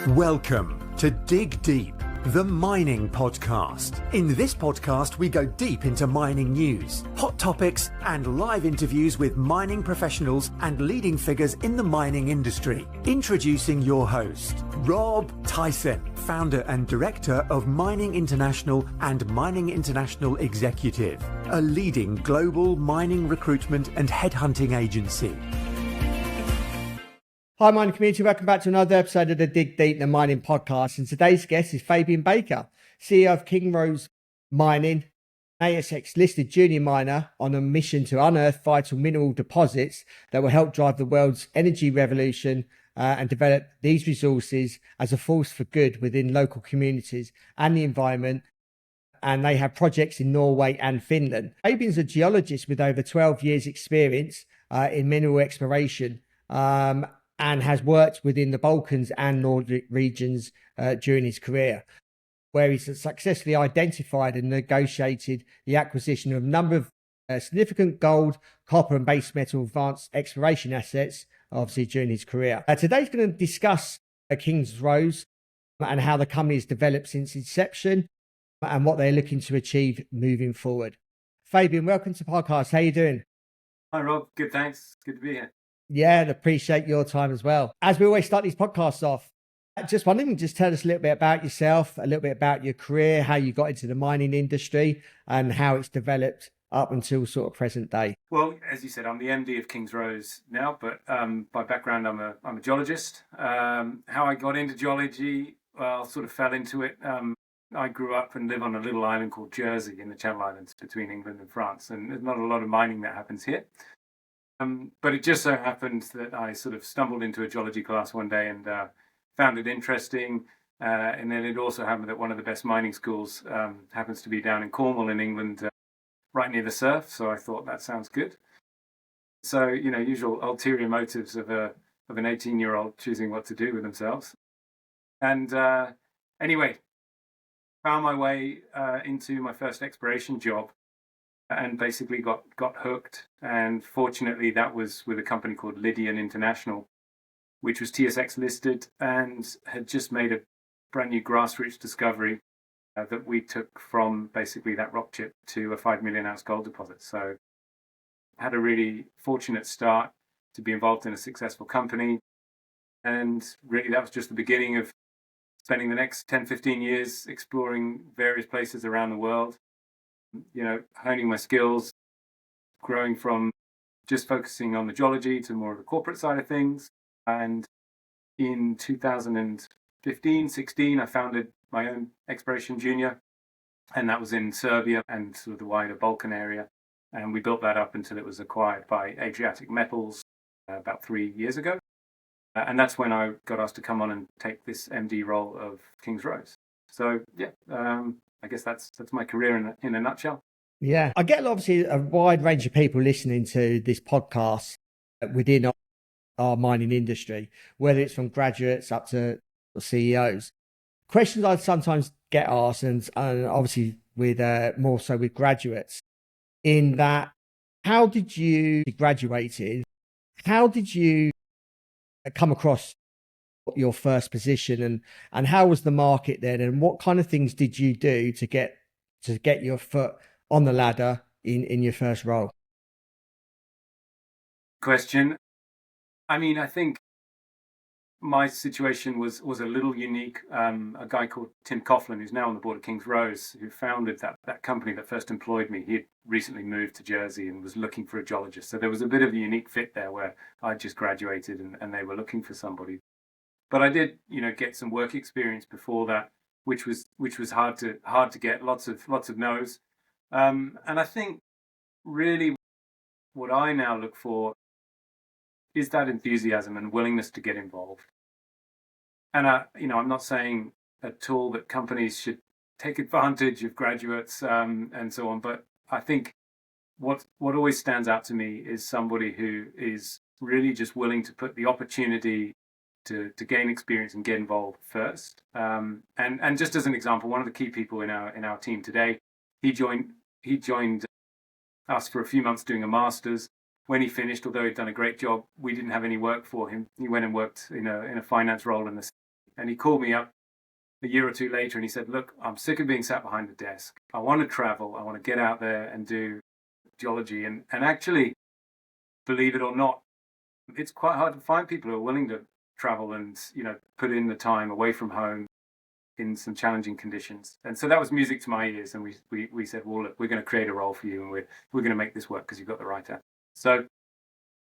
Welcome to Dig Deep, the mining podcast. In this podcast, we go deep into mining news, hot topics, and live interviews with mining professionals and leading figures in the mining industry. Introducing your host, Rob Tyson, founder and director of Mining International and Mining International Executive, a leading global mining recruitment and headhunting agency. Hi, mining community. Welcome back to another episode of the Dig Deep, the mining podcast. And today's guest is Fabian Baker, CEO of Kingsrose Mining, ASX-listed junior miner on a mission to unearth vital mineral deposits that will help drive the world's energy revolution and develop these resources as a force for good within local communities and the environment. And they have projects in Norway and Finland. Fabian's a geologist with over 12 years experience in mineral exploration, and has worked within the Balkans and Nordic regions during his career, where he's successfully identified and negotiated the acquisition of a number of significant gold, copper and base metal advanced exploration assets, obviously during his career. Today he's going to discuss Kingsrose and how the company has developed since inception and what they're looking to achieve moving forward. Fabian, welcome to the podcast. How are you doing? Hi, Rob. Good, thanks. Good to be here. Yeah, and appreciate your time as well. As we always start these podcasts off, just wondering, just tell us a little bit about yourself, a little bit about your career, how you got into the mining industry and how it's developed up until sort of present day. Well, as you said, I'm the MD of Kingsrose now, but by background, I'm a geologist. How I got into geology, well, sort of fell into it. I grew up and live on a little island called Jersey in the Channel Islands between England and France, and there's not a lot of mining that happens here. But it just so happened that I sort of stumbled into a geology class one day and found it interesting. And then it also happened that one of the best mining schools happens to be down in Cornwall in England, right near the surf. So I thought that sounds good. So, you know, usual ulterior motives of an 18-year-old choosing what to do with themselves. And anyway, found my way into my first exploration job. And basically got hooked. And fortunately, that was with a company called Lydian International, which was ASX-listed and had just made a brand new grassroots discovery that we took from basically that rock chip to a 5 million ounce gold deposit. So had a really fortunate start to be involved in a successful company. And really, that was just the beginning of spending the next 10, 15 years exploring various places around the world. You know, honing my skills, growing from just focusing on the geology to more of the corporate side of things. And in 2015, 16, I founded my own exploration junior, and that was in Serbia and sort of the wider Balkan area. And we built that up until it was acquired by Adriatic Metals about 3 years ago. And that's when I got asked to come on and take this MD role of Kingsrose. So, yeah, I guess that's my career in a nutshell. Yeah, I get obviously a wide range of people listening to this podcast within our mining industry, whether it's from graduates up to CEOs. Questions I sometimes get asked, and obviously with more so with graduates, in that, how did you graduated? How did you come across your first position, and how was the market then, and what kind of things did you do to get your foot on the ladder in your first role? Question. I mean, I think my situation was a little unique. A guy called Tim Coughlin, who's now on the board of Kingsrose, who founded that company that first employed me. He had recently moved to Jersey and was looking for a geologist. So there was a bit of a unique fit there where I just graduated and they were looking for somebody. But I did, you know, get some work experience before that, which was hard to get. Lots of no's, and I think really what I now look for is that enthusiasm and willingness to get involved. And I'm not saying at all that companies should take advantage of graduates and so on, but I think what always stands out to me is somebody who is really just willing to put the opportunity to gain experience and get involved first. And just as an example, one of the key people in our team today, he joined us for a few months doing a master's. When he finished, although he'd done a great job, we didn't have any work for him. He went and worked in a finance role in the city. And he called me up a year or two later and he said, look, I'm sick of being sat behind a desk. I want to travel. I want to get out there and do geology. And actually, believe it or not, it's quite hard to find people who are willing to travel and, put in the time away from home in some challenging conditions. And so that was music to my ears. And we said, well, look, we're going to create a role for you and we're going to make this work because you've got the right answer. So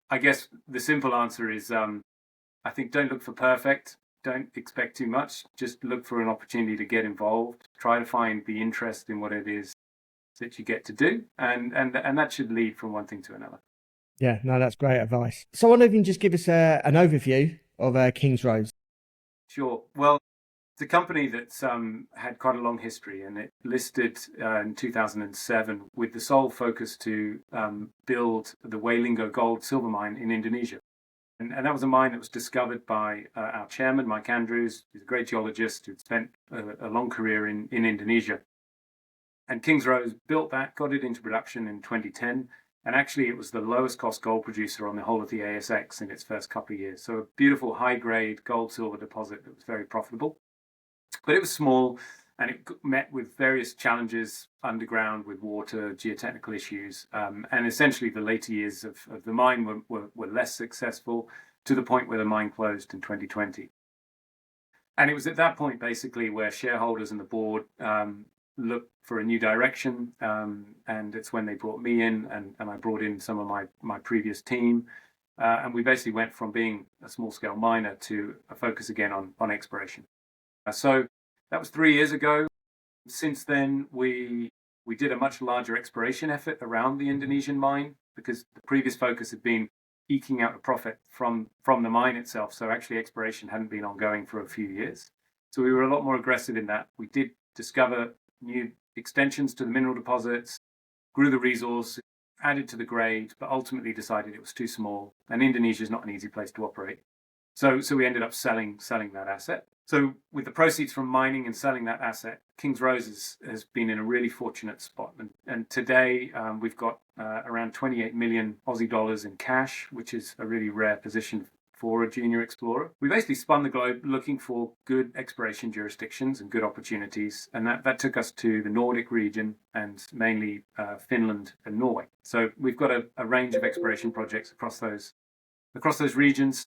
I guess the simple answer is, I think don't look for perfect. Don't expect too much. Just look for an opportunity to get involved. Try to find the interest in what it is that you get to do. And that should lead from one thing to another. Yeah, no, that's great advice. So I wonder if you can just give us an overview of Kingsrose. Sure. Well, it's a company that's had quite a long history, and it listed in 2007 with the sole focus to build the Walingo gold silver mine in Indonesia. And that was a mine that was discovered by our chairman, Mike Andrews, who's a great geologist who'd spent a long career in Indonesia. And Kingsrose built that, got it into production in 2010. And actually, it was the lowest cost gold producer on the whole of the ASX in its first couple of years. So a beautiful high-grade gold-silver deposit that was very profitable. But it was small, and it met with various challenges underground with water, geotechnical issues. And essentially, the later years of the mine were less successful, to the point where the mine closed in 2020. And it was at that point, basically, where shareholders and the board looked for a new direction. And it's when they brought me in, and I brought in some of my previous team. And we basically went from being a small-scale miner to a focus again on exploration. So that was 3 years ago. Since then, we did a much larger exploration effort around the Indonesian mine, because the previous focus had been eking out a profit from the mine itself. So actually exploration hadn't been ongoing for a few years. So we were a lot more aggressive in that. We did discover new extensions to the mineral deposits, grew the resource, added to the grade, but ultimately decided it was too small. And Indonesia is not an easy place to operate. So we ended up selling that asset. So with the proceeds from mining and selling that asset, Kingsrose has been in a really fortunate spot. And today we've got around 28 million Aussie dollars in cash, which is a really rare position for a junior explorer. We basically spun the globe looking for good exploration jurisdictions and good opportunities. And that took us to the Nordic region, and mainly Finland and Norway. So we've got a range of exploration projects across those regions,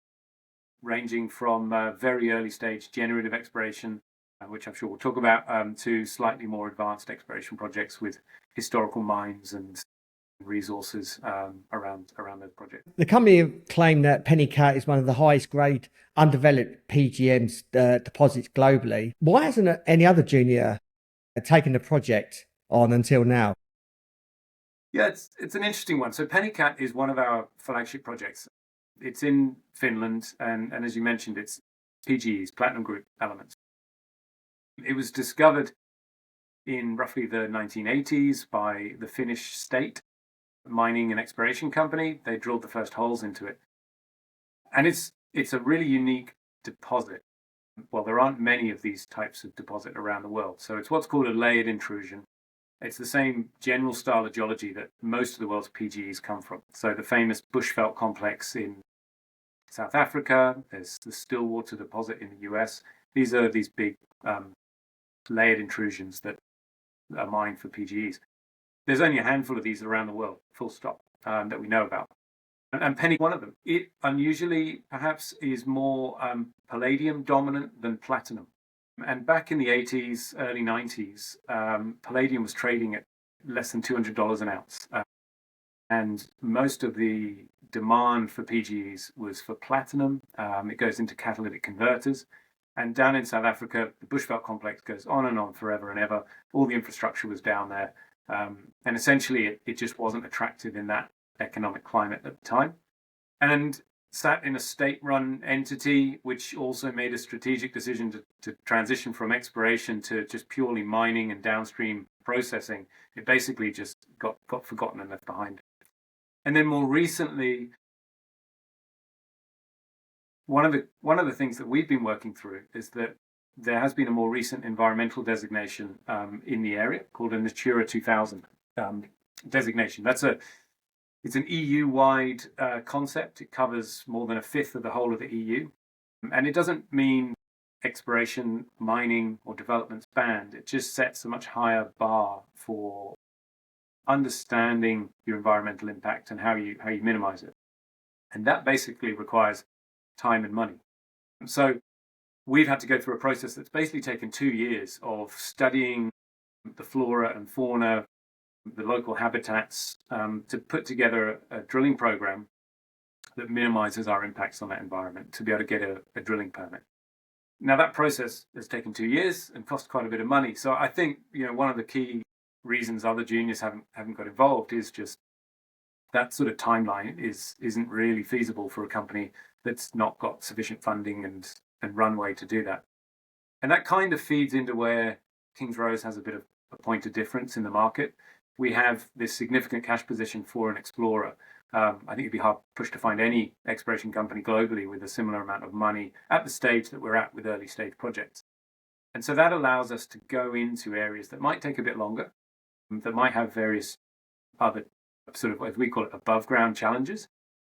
ranging from very early stage generative exploration, which I'm sure we'll talk about, to slightly more advanced exploration projects with historical mines and resources around those projects. The company claimed that Penikat is one of the highest grade undeveloped PGMs deposits globally. Why hasn't any other junior taken the project on until now? Yeah, it's an interesting one. So Penikat is one of our flagship projects. It's in Finland, and as you mentioned, it's PGEs, platinum group elements. It was discovered in roughly the 1980s by the Finnish state mining and exploration company. They drilled the first holes into it. And it's a really unique deposit. Well, there aren't many of these types of deposit around the world. So it's what's called a layered intrusion. It's the same general style of geology that most of the world's PGEs come from. So the famous Bushveld complex in South Africa, there's the Stillwater deposit in the US. These are these big layered intrusions that are mined for PGEs. There's only a handful of these around the world, full stop, that we know about. And Penny, one of them. It unusually perhaps is more palladium dominant than platinum. And back in the 80s, early 90s, palladium was trading at less than $200 an ounce. And most of the demand for PGEs was for platinum. It goes into catalytic converters. And down in South Africa, the Bushveld complex goes on and on forever and ever. All the infrastructure was down there. And essentially, it just wasn't attractive in that economic climate at the time. And sat in a state-run entity, which also made a strategic decision to transition from exploration to just purely mining and downstream processing. It basically just got forgotten and left behind. And then more recently, one of the things that we've been working through is that there has been a more recent environmental designation in the area called a Natura 2000 designation. It's an EU-wide concept. It covers more than a fifth of the whole of the EU. And it doesn't mean exploration, mining, or development's banned, it just sets a much higher bar for understanding your environmental impact and how you minimize it. And that basically requires time and money. So we've had to go through a process that's basically taken 2 years of studying the flora and fauna, the local habitats, to put together a drilling program that minimizes our impacts on that environment to be able to get a drilling permit. Now, that process has taken 2 years and cost quite a bit of money. So I think, one of the key reasons other juniors haven't got involved is just that sort of timeline isn't really feasible for a company that's not got sufficient funding and runway to do that. And that kind of feeds into where Kingsrose has a bit of a point of difference in the market. We have this significant cash position for an explorer. I think it'd be hard pushed to find any exploration company globally with a similar amount of money at the stage that we're at with early stage projects. And so that allows us to go into areas that might take a bit longer, that might have various other sort of, as we call it, above ground challenges,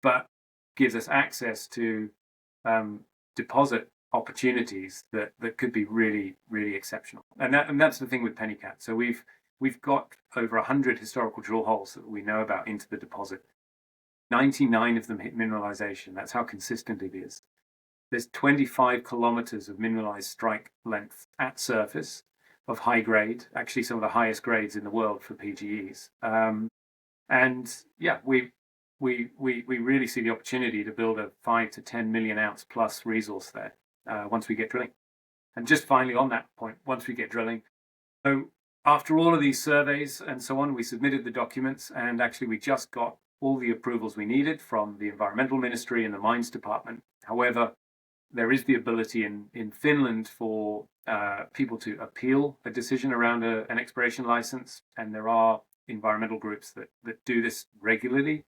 but gives us access to deposit opportunities that could be really, really exceptional. And that's the thing with Penikat. So we've got over 100 historical drill holes that we know about into the deposit. 99 of them hit mineralization. That's how consistent it is. There's 25 kilometers of mineralized strike length at surface of high grade, actually some of the highest grades in the world for PGEs. And yeah, we really see the opportunity to build a 5 to 10 million ounce plus resource there once we get drilling. And just finally on that point, once we get drilling, so after all of these surveys and so on, we submitted the documents, and actually we just got all the approvals we needed from the Environmental Ministry and the Mines Department. However, there is the ability in Finland for people to appeal a decision around an exploration license, and there are environmental groups that do this regularly,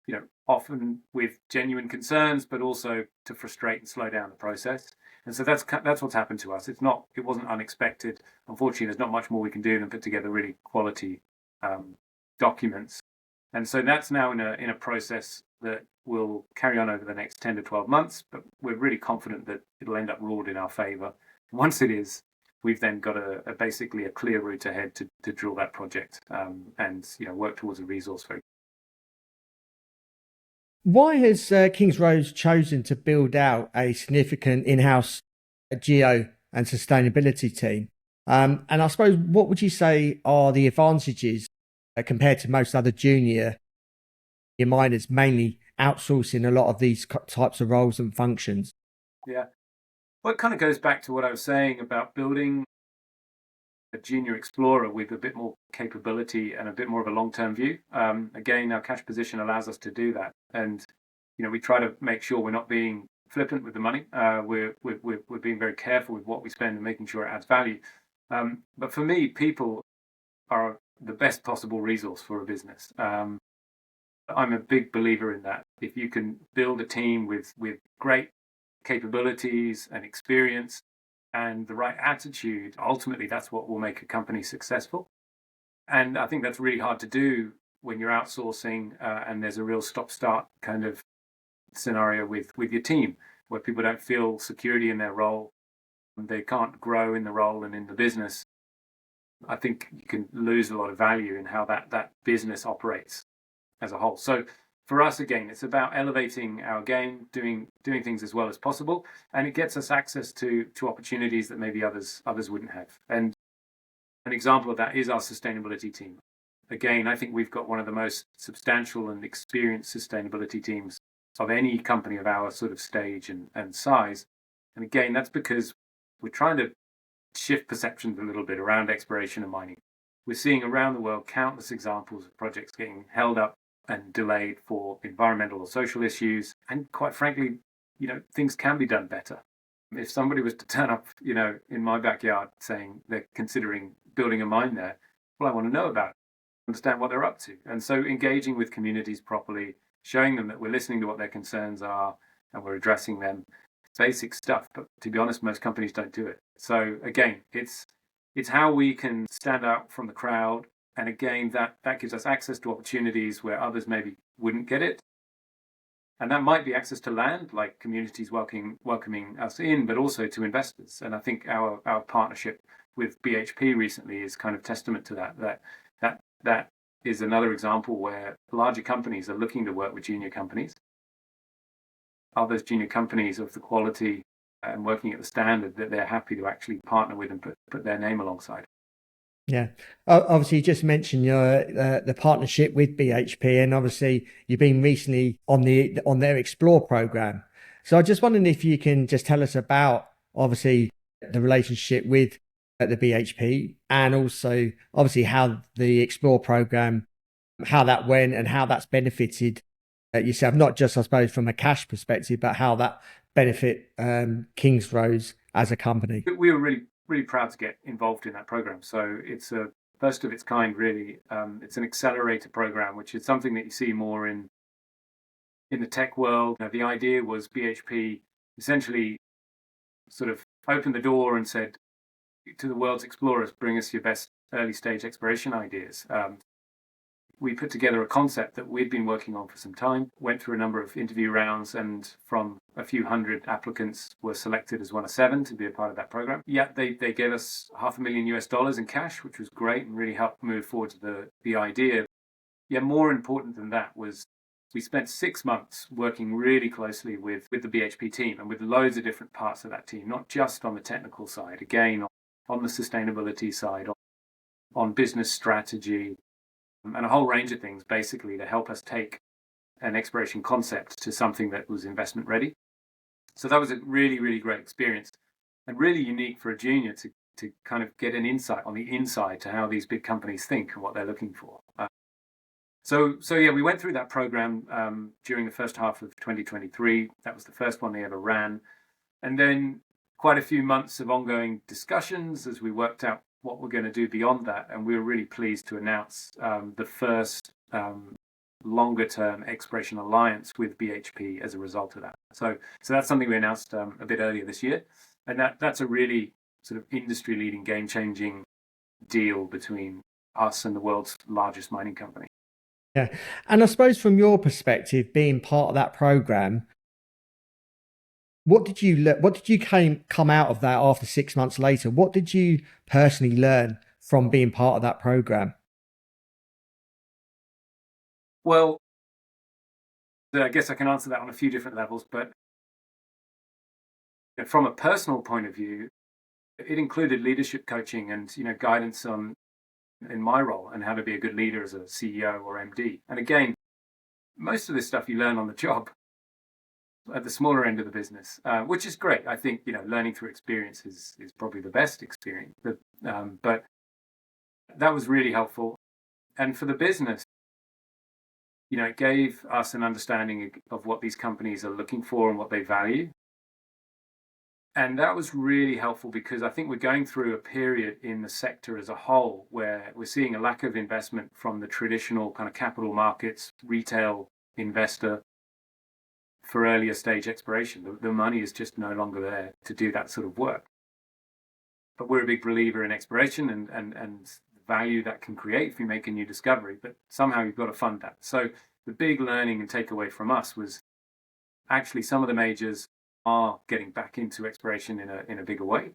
often with genuine concerns, but also to frustrate and slow down the process. And so that's what's happened to us. It wasn't unexpected. Unfortunately, there's not much more we can do than put together really quality documents. And so that's now in a process that will carry on over the next 10 to 12 months, but we're really confident that it'll end up ruled in our favor. Once it is, we've then got basically a clear route ahead to drill that project and work towards a resource. Why has Kingsrose chosen to build out a significant in-house geo and sustainability team? And I suppose, what would you say are the advantages compared to most other junior miners, mainly outsourcing a lot of these types of roles and functions? Yeah. Well, it kind of goes back to what I was saying about building a junior explorer with a bit more capability and a bit more of a long-term view. Again, our cash position allows us to do that. And, we try to make sure we're not being flippant with the money. We're being very careful with what we spend and making sure it adds value. But for me, people are the best possible resource for a business. I'm a big believer in that. If you can build a team with great capabilities and experience and the right attitude, ultimately that's what will make a company successful. And I think that's really hard to do when you're outsourcing and there's a real stop-start kind of scenario with your team, where people don't feel security in their role, they can't grow in the role and in the business. I think you can lose a lot of value in how that business operates as a whole. So for us, again, it's about elevating our game, doing things as well as possible, and it gets us access to opportunities that maybe others wouldn't have. And an example of that is our sustainability team. Again, I think we've got one of the most substantial and experienced sustainability teams of any company of our sort of stage and size. And again, that's because we're trying to shift perceptions a little bit around exploration and mining. We're seeing around the world countless examples of projects getting held up and delayed for environmental or social issues. And quite frankly, things can be done better. If somebody was to turn up, in my backyard saying they're considering building a mine there, well, I want to know about it, understand what they're up to. And so engaging with communities properly, showing them that we're listening to what their concerns are and we're addressing them. Basic stuff, but to be honest, most companies don't do it. So again, it's how we can stand out from the crowd, and again, that gives us access to opportunities where others maybe wouldn't get it. And that might be access to land, like communities welcoming us in, but also to investors. And I think our partnership with BHP recently is kind of testament to that is another example where larger companies are looking to work with junior companies. Are those junior companies of the quality and working at the standard that they're happy to actually partner with and put their name alongside? Yeah. Obviously, you just mentioned your the partnership with BHP, and obviously you've been recently on their Xplor program. So I just wondering if you can just tell us about obviously the relationship with the BHP, and also obviously how the Xplor program, how that went, and how that's benefited yourself, not just I suppose from a cash perspective, but how that benefit Kingsrose as a company. We were really proud to get involved in that program. So it's a first of its kind, really. It's an accelerator program, which is something that you see more in the tech world. The idea was BHP essentially sort of opened the door and said to the world's explorers, bring us your best early stage exploration ideas. We put together a concept that we'd been working on for some time, went through a number of interview rounds, and from a few hundred applicants were selected as one of 7 to be a part of that program. Yeah, they gave us $500,000 in cash, which was great and really helped move forward to the idea. Yeah, more important than that was we spent 6 months working really closely with the BHP team and with loads of different parts of that team, not just on the technical side, again, on the sustainability side, on business strategy, and a whole range of things basically to help us take an exploration concept to something that was investment ready. So that was a really, really great experience and really unique for a junior to kind of get an insight on the inside to how these big companies think and what they're looking for. So yeah, we went through that program during the first half of 2023. That was the first one they ever ran. And then quite a few months of ongoing discussions as we worked out what we're going to do beyond that. And we were really pleased to announce the first longer term exploration alliance with BHP as a result of that. So that's something we announced a bit earlier this year. And that's a really sort of industry leading, game changing deal between us and the world's largest mining company. Yeah. And I suppose from your perspective, being part of that program, what did you come out of that after 6 months later? What did you personally learn from being part of that program? Well, I guess I can answer that on a few different levels, but from a personal point of view, it included leadership coaching and guidance in my role and how to be a good leader as a CEO or MD. And again, most of this stuff you learn on the job at the smaller end of the business, which is great. I think learning through experience is probably the best experience. But that was really helpful. And for the business, it gave us an understanding of what these companies are looking for and what they value. And that was really helpful because I think we're going through a period in the sector as a whole where we're seeing a lack of investment from the traditional kind of capital markets, retail investor for earlier stage exploration. The money is just no longer there to do that sort of work. But we're a big believer in exploration and value that can create if you make a new discovery, but somehow you've got to fund that. So the big learning and takeaway from us was actually some of the majors are getting back into exploration in a bigger way,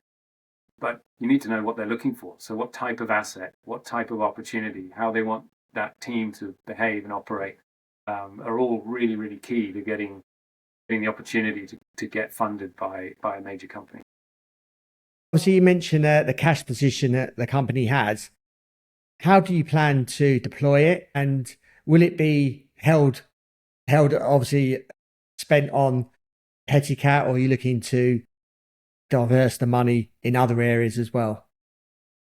but you need to know what they're looking for. So what type of asset, what type of opportunity, how they want that team to behave and operate are all really, really key to getting the opportunity to get funded by a major company. Obviously, you mentioned the cash position that the company has. How do you plan to deploy it, and will it be held obviously spent on Penikat, or are you looking to diverse the money in other areas as well?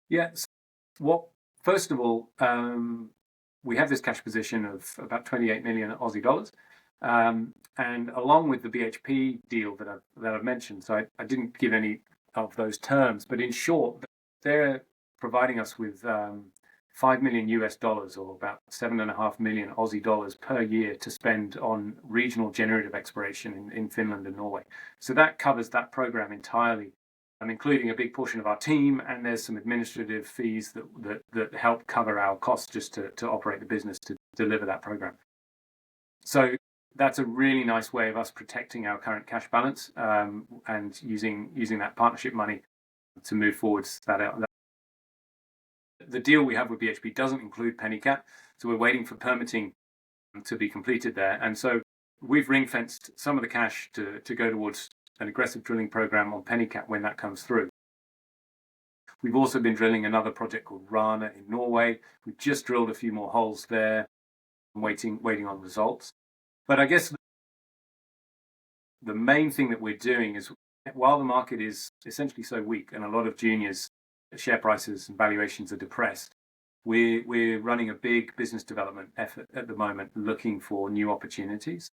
Yes. First of all, we have this cash position of about 28 million Aussie dollars. And along with the BHP deal that I've mentioned, so I didn't give any of those terms, but in short, they're providing us with $5 million or about 7.5 million Aussie dollars per year to spend on regional generative exploration in Finland and Norway. So that covers that program entirely, including a big portion of our team, and there's some administrative fees that help cover our costs just to operate the business to deliver that program. So that's a really nice way of us protecting our current cash balance, and using that partnership money to move forwards that out. The deal we have with BHP doesn't include Penikat, so we're waiting for permitting to be completed there. And so we've ring-fenced some of the cash to go towards an aggressive drilling program on Penikat when that comes through. We've also been drilling another project called Rana in Norway. We've just drilled a few more holes there, waiting on results. But I guess the main thing that we're doing is, while the market is essentially so weak and a lot of juniors' share prices and valuations are depressed, we're running a big business development effort at the moment, looking for new opportunities.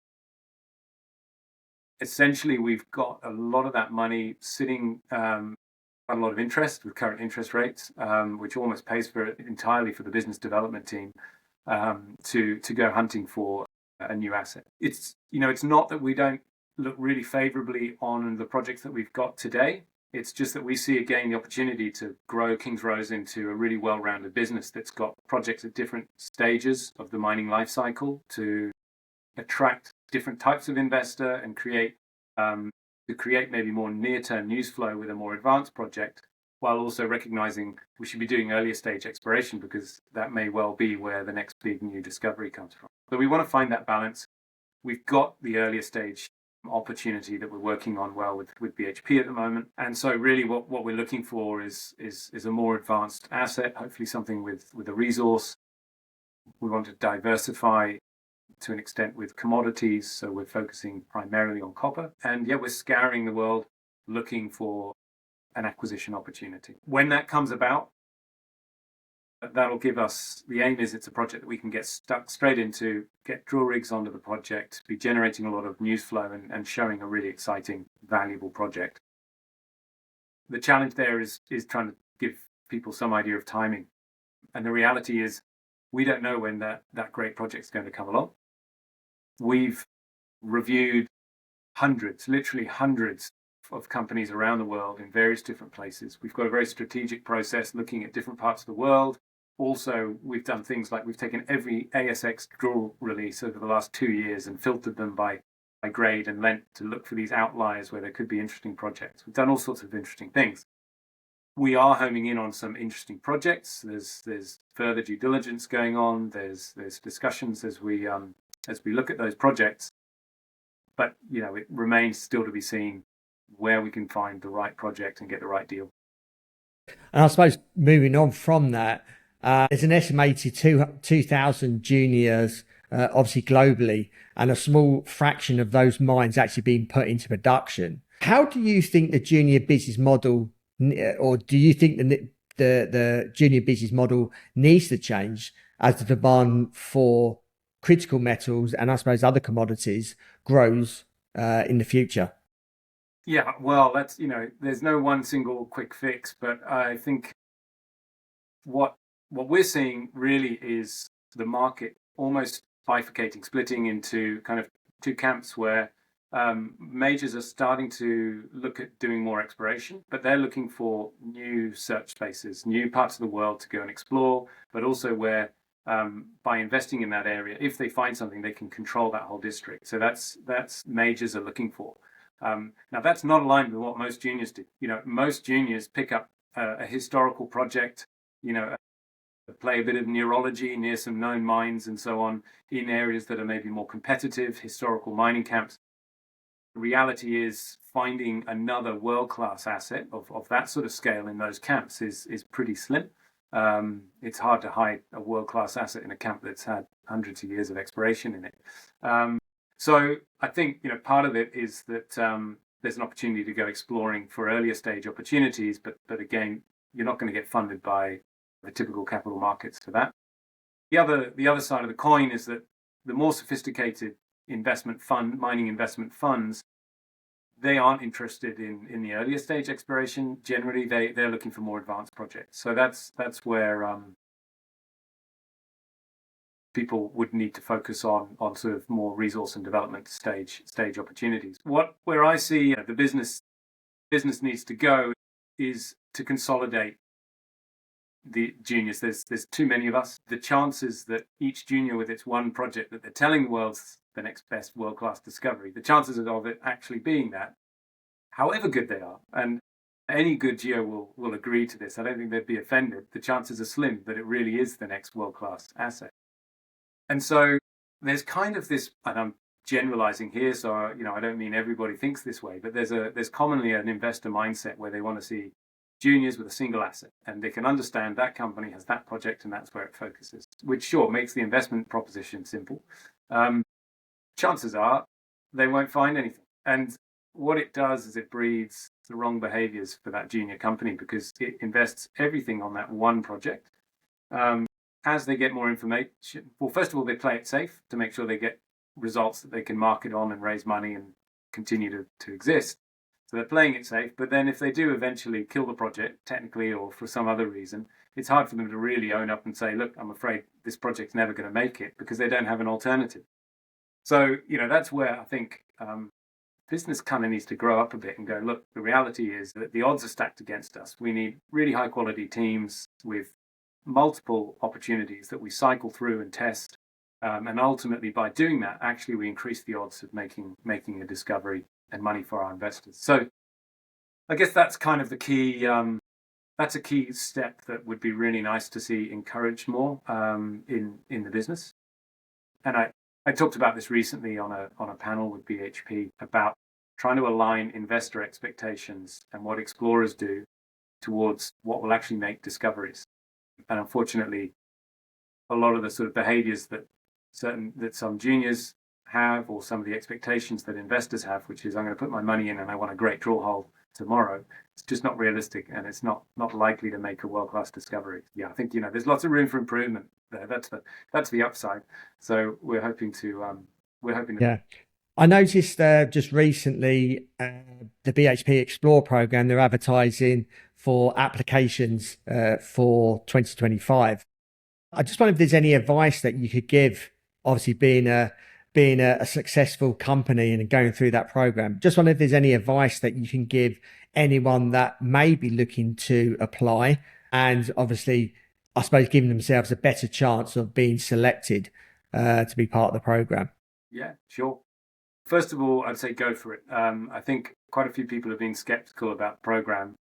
Essentially, we've got a lot of that money sitting, a lot of interest with current interest rates, which almost pays for it entirely for the business development team to go hunting for a new asset. It's not that we don't look really favorably on the projects that we've got today. It's just that we see again the opportunity to grow Kingsrose into a really well-rounded business that's got projects at different stages of the mining life cycle to attract different types of investor and create maybe more near-term news flow with a more advanced project, while also recognizing we should be doing earlier stage exploration because that may well be where the next big new discovery comes from. So we want to find that balance. We've got the earlier stage opportunity that we're working on well with BHP at the moment. And so really what we're looking for is a more advanced asset, hopefully something with a resource. We want to diversify to an extent with commodities, so we're focusing primarily on copper. And yeah, we're scouring the world looking for an acquisition opportunity. When that comes about, that'll give us, the aim is it's a project that we can get stuck straight into, get drill rigs onto the project, be generating a lot of news flow and showing a really exciting, valuable project. The challenge there is trying to give people some idea of timing. And the reality is we don't know when that great project is going to come along. We've reviewed literally hundreds of companies around the world in various different places. We've got a very strategic process looking at different parts of the world. Also, we've done things like we've taken every ASX drill release over the last 2 years and filtered them by grade and length to look for these outliers where there could be interesting projects. We've done all sorts of interesting things. We are homing in on some interesting projects. There's further due diligence going on. There's discussions as we look at those projects. But it remains still to be seen where we can find the right project and get the right deal. And I suppose moving on from that, there's an estimated 2,000 juniors, obviously globally, and a small fraction of those mines actually being put into production. How do you think the junior business model, or do you think the junior business model needs to change as the demand for critical metals and I suppose other commodities grows in the future? Yeah, well, that's, there's no one single quick fix, but I think what we're seeing really is the market almost bifurcating, splitting into kind of two camps where majors are starting to look at doing more exploration, but they're looking for new search spaces, new parts of the world to go and explore, but also where by investing in that area, if they find something, they can control that whole district. So that's majors are looking for. Now, that's not aligned with what most juniors do. Most juniors pick up a historical project, play a bit of neurology near some known mines and so on in areas that are maybe more competitive, historical mining camps. The reality is finding another world-class asset of that sort of scale in those camps is pretty slim. It's hard to hide a world-class asset in a camp that's had hundreds of years of exploration in it. So I think part of it is that there's an opportunity to go exploring for earlier stage opportunities, but again, you're not going to get funded by the typical capital markets for that. The other side of the coin is that the more sophisticated mining investment funds, they aren't interested in the earlier stage exploration. Generally, they're looking for more advanced projects. So that's where people would need to focus on sort of more resource and development stage opportunities. Where I see the business needs to go is to consolidate the juniors. There's too many of us. The chances that each junior with its one project that they're telling the world the next best world-class discovery. The chances of it actually being that, however good they are, and any good geo will agree to this, I don't think they'd be offended, the chances are slim that it really is the next world-class asset. And so there's kind of this, and I'm generalizing here, so I don't mean everybody thinks this way, but there's commonly an investor mindset where they want to see juniors with a single asset, and they can understand that company has that project and that's where it focuses, which sure makes the investment proposition simple. Chances are they won't find anything, and what it does is it breeds the wrong behaviors for that junior company, because it invests everything on that one project. As they get more information, well, first of all, they play it safe to make sure they get results that they can market on and raise money and continue to exist. So they're playing it safe. But then if they do eventually kill the project, technically or for some other reason, it's hard for them to really own up and say, look, I'm afraid this project's never going to make it, because they don't have an alternative. So, that's where I think business kind of needs to grow up a bit and go, look, the reality is that the odds are stacked against us. We need really high quality teams with multiple opportunities that we cycle through and test. And ultimately, by doing that, actually, we increase the odds of making a discovery and money for our investors. So I guess that's kind of the key. That's a key step that would be really nice to see encouraged more in the business. And I talked about this recently on a panel with BHP about trying to align investor expectations and what explorers do towards what will actually make discoveries. And unfortunately, a lot of the sort of behaviors that some juniors have, or some of the expectations that investors have, which is I'm going to put my money in and I want a great drill hole tomorrow, it's just not realistic, and it's not likely to make a world-class discovery. Yeah, I think there's lots of room for improvement there. That's the upside. So we're hoping to. Yeah. I noticed just recently the BHP Xplor Programme, they're advertising for applications for 2025. I just wonder if there's any advice that you could give, obviously being a successful company and going through that program. Just wonder if there's any advice that you can give anyone that may be looking to apply, and obviously, I suppose, giving themselves a better chance of being selected to be part of the program. Yeah, sure. First of all, I'd say go for it. I think quite a few people have been skeptical about the program,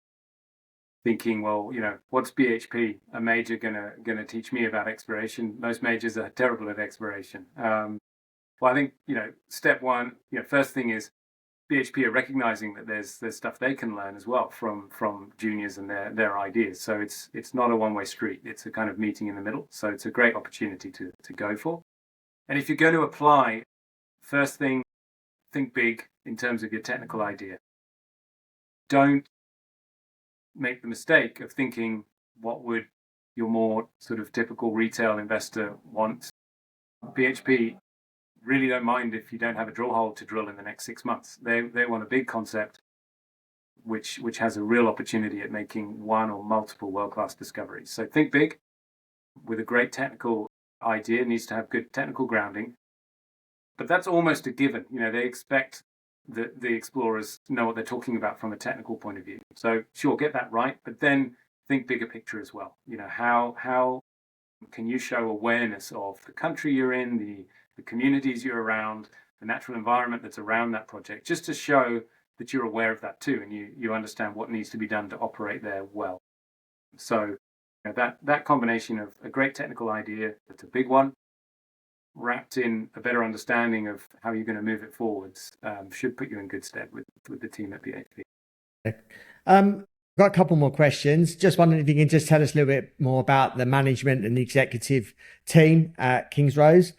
thinking, well, what's BHP, a major, gonna teach me about exploration? Most majors are terrible at exploration. Well, I think step one, first thing is BHP are recognizing that there's stuff they can learn as well from juniors and their ideas. So it's not a one-way street. It's a kind of meeting in the middle. So it's a great opportunity to go for. And if you're going to apply, first thing, think big in terms of your technical idea. Don't make the mistake of thinking, what would your more sort of typical retail investor want? BHP really don't mind if you don't have a drill hole to drill in the next 6 months. They want a big concept which has a real opportunity at making one or multiple world-class discoveries. So think big with a great technical idea. It needs to have good technical grounding. But that's almost a given. They expect that the explorers know what they're talking about from a technical point of view. So sure, get that right, but then think bigger picture as well. How can you show awareness of the country you're in, the communities you're around, the natural environment that's around that project, just to show that you're aware of that too, and you understand what needs to be done to operate there well. So that combination of a great technical idea, that's a big one, wrapped in a better understanding of how you're going to move it forwards, should put you in good stead with the team at BHP. Got a couple more questions. Just wondering if you can just tell us a little bit more about the management and the executive team at Kingsrose,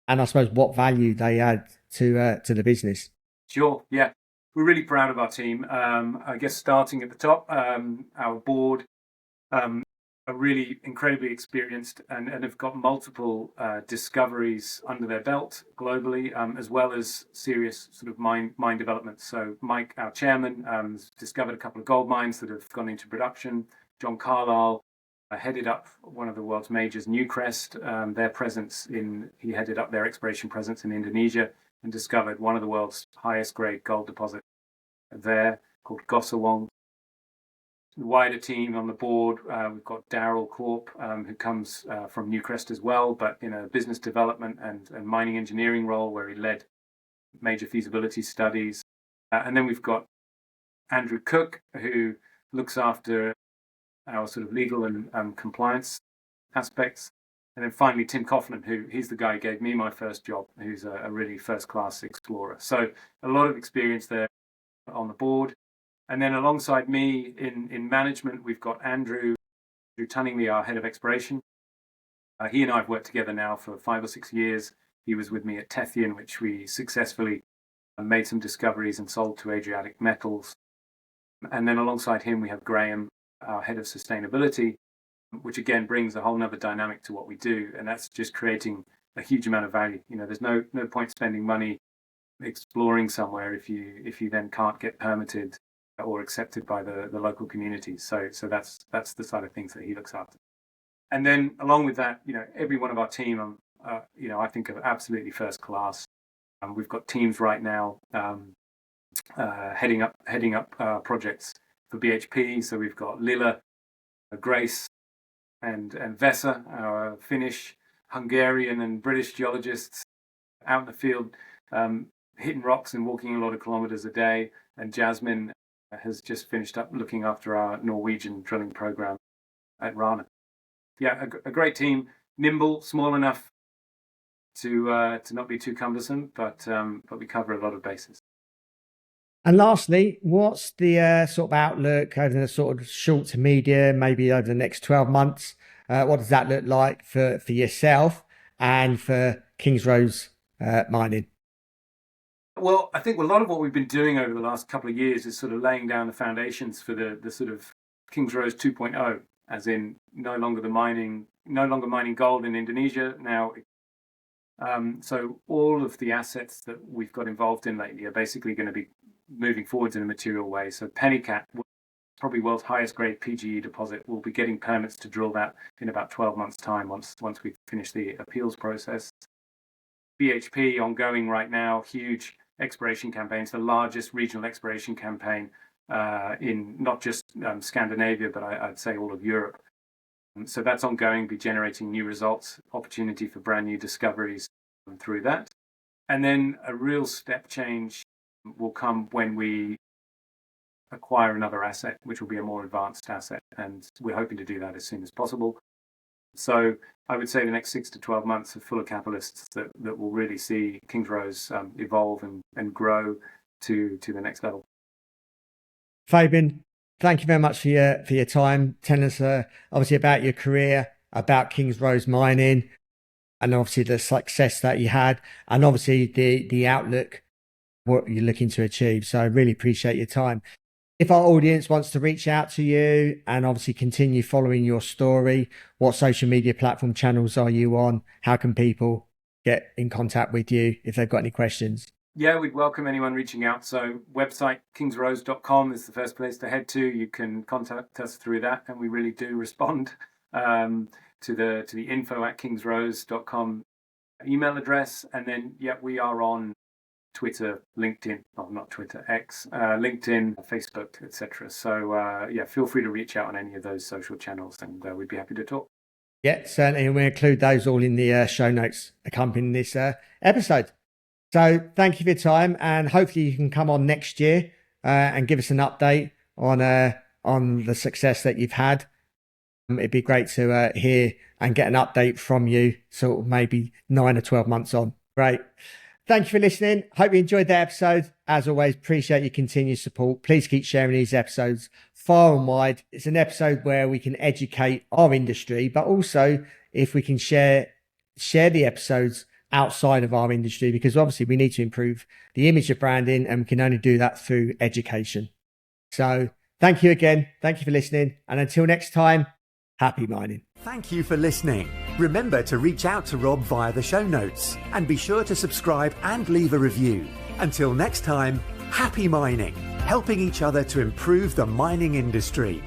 and I suppose what value they add to the business. Sure, yeah. We're really proud of our team. I guess starting at the top, our board are really incredibly experienced and have got multiple discoveries under their belt globally, as well as serious sort of mine development. So Mike, our chairman, has discovered a couple of gold mines that have gone into production. John Carlisle headed up one of the world's majors, Newcrest. He headed up their exploration presence in Indonesia and discovered one of the world's highest grade gold deposits there called Gosowong. wider team on the board. We've got Daryl Corp, who comes from Newcrest as well, but in a business development and mining engineering role where he led major feasibility studies. And then we've got Andrew Cook, who looks after our sort of legal and compliance aspects. And then finally, Tim Coughlin, he's the guy who gave me my first job, who's a really first-class explorer. So a lot of experience there on the board. And then alongside me in management, we've got Andrew Tunningley, our head of exploration. He and I have worked together now for 5 or 6 years. He was with me at Tethyan, which we successfully made some discoveries and sold to Adriatic Metals. And then alongside him, we have Graham, our head of sustainability, which again brings a whole nother dynamic to what we do. And that's just creating a huge amount of value. There's no point spending money exploring somewhere if you then can't get permitted or accepted by the local communities. So that's the side of things that he looks after. And then along with that, every one of our team, I think are absolutely first class. We've got teams right now heading up projects for BHP. So we've got Lila, Grace, and Vesa, our Finnish, Hungarian, and British geologists out in the field, hitting rocks and walking a lot of kilometers a day. And Jasmine has just finished up looking after our Norwegian drilling program at Rana. Yeah, a great team, nimble, small enough to not be too cumbersome, but we cover a lot of bases. And lastly, what's the sort of outlook over the sort of short to medium, maybe over the next 12 months? What does that look like for yourself and for Kingsrose Mining? Well, I think a lot of what we've been doing over the last couple of years is sort of laying down the foundations for the sort of Kingsrose 2.0, as in no longer mining gold in Indonesia now. So all of the assets that we've got involved in lately are basically going to be moving forwards in a material way. So Penikat, probably world's highest grade PGE deposit, will be getting permits to drill that in about 12 months' time once we finish the appeals process. BHP ongoing right now, huge exploration campaigns, the largest regional exploration campaign in not just Scandinavia, but I'd say all of Europe. So that's ongoing, be generating new results, opportunity for brand new discoveries through that. And then a real step change will come when we acquire another asset, which will be a more advanced asset. And we're hoping to do that as soon as possible. So I would say the next 6 to 12 months are full of catalysts that will really see Kingsrose evolve and grow to the next level. Fabian, thank you very much for your time, telling us obviously about your career, about Kingsrose Mining, and obviously the success that you had, and obviously the outlook, what you're looking to achieve. So I really appreciate your time. If our audience wants to reach out to you and obviously continue following your story, what social media platform channels are you on? How can people get in contact with you if they've got any questions? Yeah, we'd welcome anyone reaching out. So website kingsrose.com is the first place to head to. You can contact us through that, and we really do respond to the info@kingsrose.com email address. And then we are on Twitter, LinkedIn, not Twitter, X, LinkedIn, Facebook, etc. So feel free to reach out on any of those social channels, and we'd be happy to talk. Yeah, certainly. And we'll include those all in the show notes accompanying this episode. So thank you for your time, and hopefully you can come on next year and give us an update on the success that you've had. It'd be great to hear and get an update from you, sort of maybe 9 or 12 months on. Great. Thank you for listening. Hope you enjoyed the episode. As always, appreciate your continued support. Please keep sharing these episodes far and wide. It's an episode where we can educate our industry, but also if we can share the episodes outside of our industry, because obviously we need to improve the image of branding, and we can only do that through education. So thank you again. Thank you for listening. And until next time, happy mining. Thank you for listening. Remember to reach out to Rob via the show notes, and be sure to subscribe and leave a review. Until next time, happy mining, helping each other to improve the mining industry.